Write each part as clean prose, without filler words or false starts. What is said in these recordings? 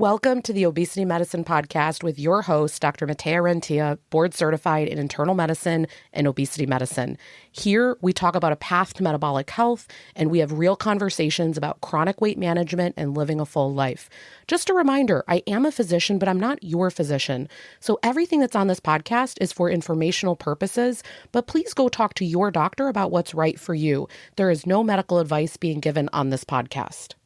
Welcome to the Obesity Medicine Podcast with your host, Dr. Matea Rentia, board certified in internal medicine and obesity medicine. Here, we talk about a path to metabolic health, and we have real conversations about chronic weight management and living a full life. Just a reminder, I am a physician, but I'm not your physician. So everything that's on this podcast is for informational purposes, but please go talk to your doctor about what's right for you. There is no medical advice being given on this podcast.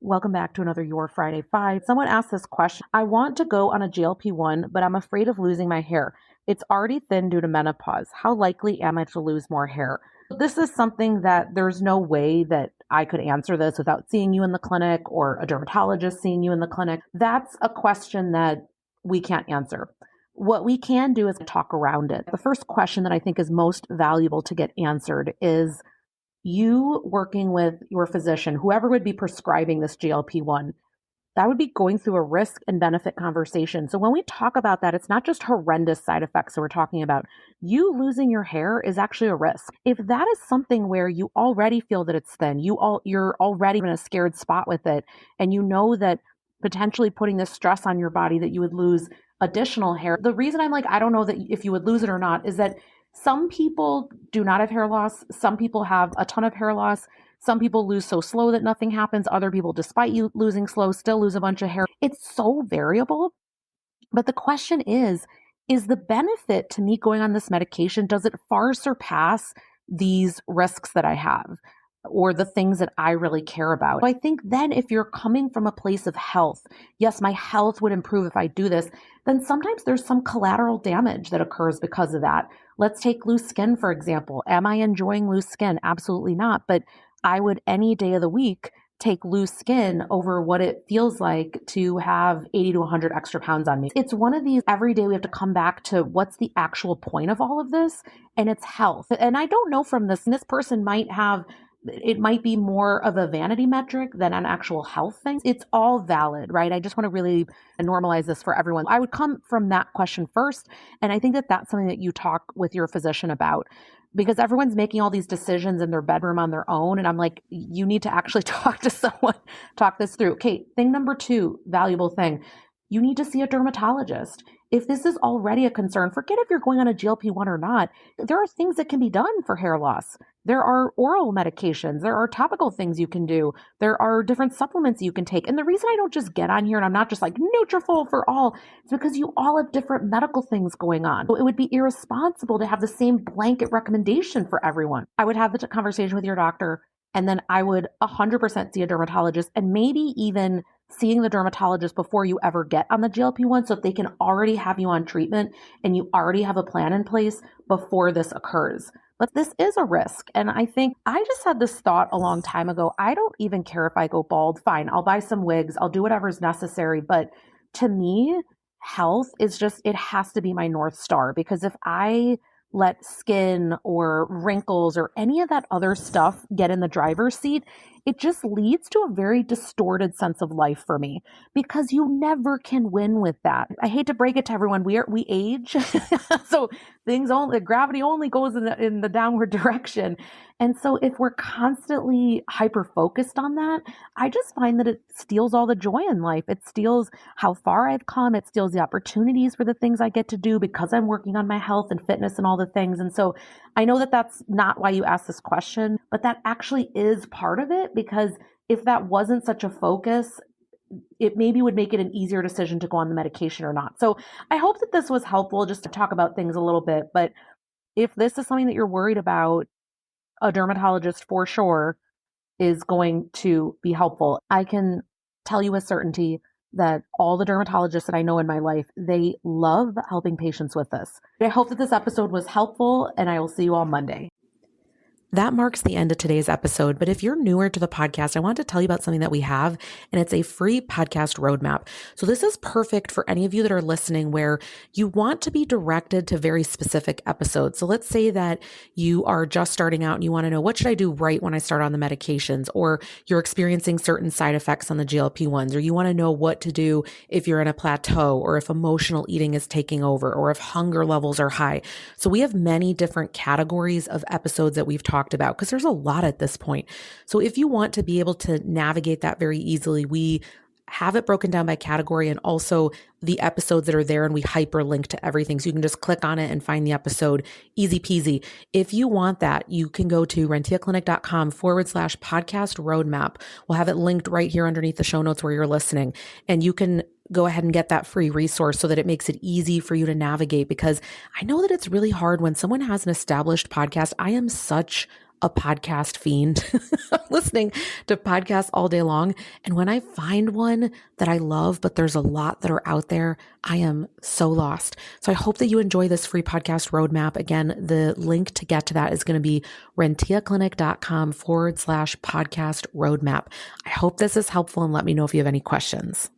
Welcome back to another Your Friday 5. Someone asked this question. I want to go on a GLP-1, but I'm afraid of losing my hair. It's already thin due to menopause. How likely am I to lose more hair? This is something that there's no way that I could answer this without seeing you in the clinic or a dermatologist seeing you in the clinic. That's a question that we can't answer. What we can do is talk around it. The first question that I think is most valuable to get answered is, you working with your physician, whoever would be prescribing this GLP-1, that would be going through a risk and benefit conversation. So when we talk about that, it's not just horrendous side effects that we're talking about. You losing your hair is actually a risk. If that is something where you already feel that it's thin, you're already in a scared spot with it, and you know that potentially putting this stress on your body that you would lose additional hair. The reason I'm like, I don't know that if you would lose it or not is that some people do not have hair loss. Some people have a ton of hair loss. Some people lose so slow that nothing happens. Other people, despite you losing slow, still lose a bunch of hair. It's so variable. But the question is the benefit to me going on this medication, does it far surpass these risks that I have or the things that I really care about? So I think then if you're coming from a place of health, yes, my health would improve if I do this, then sometimes there's some collateral damage that occurs because of that. Let's take loose skin, for example. Am I enjoying loose skin? Absolutely not. But I would any day of the week take loose skin over what it feels like to have 80 to 100 extra pounds on me. It's one of these, every day we have to come back to what's the actual point of all of this, and it's health. And I don't know from this person might have, it might be more of a vanity metric than an actual health thing. It's all valid, right? I just want to really normalize this for everyone. I would come from that question first. And I think that that's something that you talk with your physician about, because everyone's making all these decisions in their bedroom on their own. And I'm like, you need to actually talk to someone, talk this through. Okay, thing number 2, valuable thing. You need to see a dermatologist. If this is already a concern, forget if you're going on a GLP-1 or not. There are things that can be done for hair loss. There are oral medications. There are topical things you can do. There are different supplements you can take. And the reason I don't just get on here and I'm not just like Nutrafol for all, it's because you all have different medical things going on. So it would be irresponsible to have the same blanket recommendation for everyone. I would have the conversation with your doctor, and then I would 100% see a dermatologist, and maybe even seeing the dermatologist before you ever get on the GLP-1, so if they can already have you on treatment and you already have a plan in place before this occurs. But this is a risk. And I think I just had this thought a long time ago. I don't even care if I go bald. Fine, I'll buy some wigs. I'll do whatever's necessary. But to me, health is just, it has to be my North Star, because if I let skin or wrinkles or any of that other stuff get in the driver's seat, it just leads to a very distorted sense of life for me, because you never can win with that. I hate to break it to everyone. We age. So the gravity only goes in the downward direction. And so if we're constantly hyper focused on that, I just find that it steals all the joy in life. It steals how far I've come. It steals the opportunities for the things I get to do because I'm working on my health and fitness and all the things. And so I know that that's not why you asked this question, but that actually is part of it, because if that wasn't such a focus, it maybe would make it an easier decision to go on the medication or not. So I hope that this was helpful just to talk about things a little bit. But if this is something that you're worried about, a dermatologist for sure is going to be helpful. I can tell you with certainty that all the dermatologists that I know in my life, they love helping patients with this. I hope that this episode was helpful, and I will see you all Monday. That marks the end of today's episode. But if you're newer to the podcast, I want to tell you about something that we have, and it's a free podcast roadmap. So this is perfect for any of you that are listening where you want to be directed to very specific episodes. So let's say that you are just starting out and you want to know, what should I do right when I start on the medications? Or you're experiencing certain side effects on the GLP-1s, or you want to know what to do if you're in a plateau, or if emotional eating is taking over, or if hunger levels are high. So we have many different categories of episodes that we've talked about, because there's a lot at this point. So if you want to be able to navigate that very easily, we have it broken down by category and also the episodes that are there, and we hyperlink to everything. So you can just click on it and find the episode, easy peasy. If you want that, you can go to rentiaclinic.com/podcast roadmap. We'll have it linked right here underneath the show notes where you're listening. And you can go ahead and get that free resource so that it makes it easy for you to navigate, because I know that it's really hard when someone has an established podcast. I am such a podcast fiend, listening to podcasts all day long. And when I find one that I love, but there's a lot that are out there, I am so lost. So I hope that you enjoy this free podcast roadmap. Again, the link to get to that is going to be rentiaclinic.com/podcast roadmap. I hope this is helpful, and let me know if you have any questions.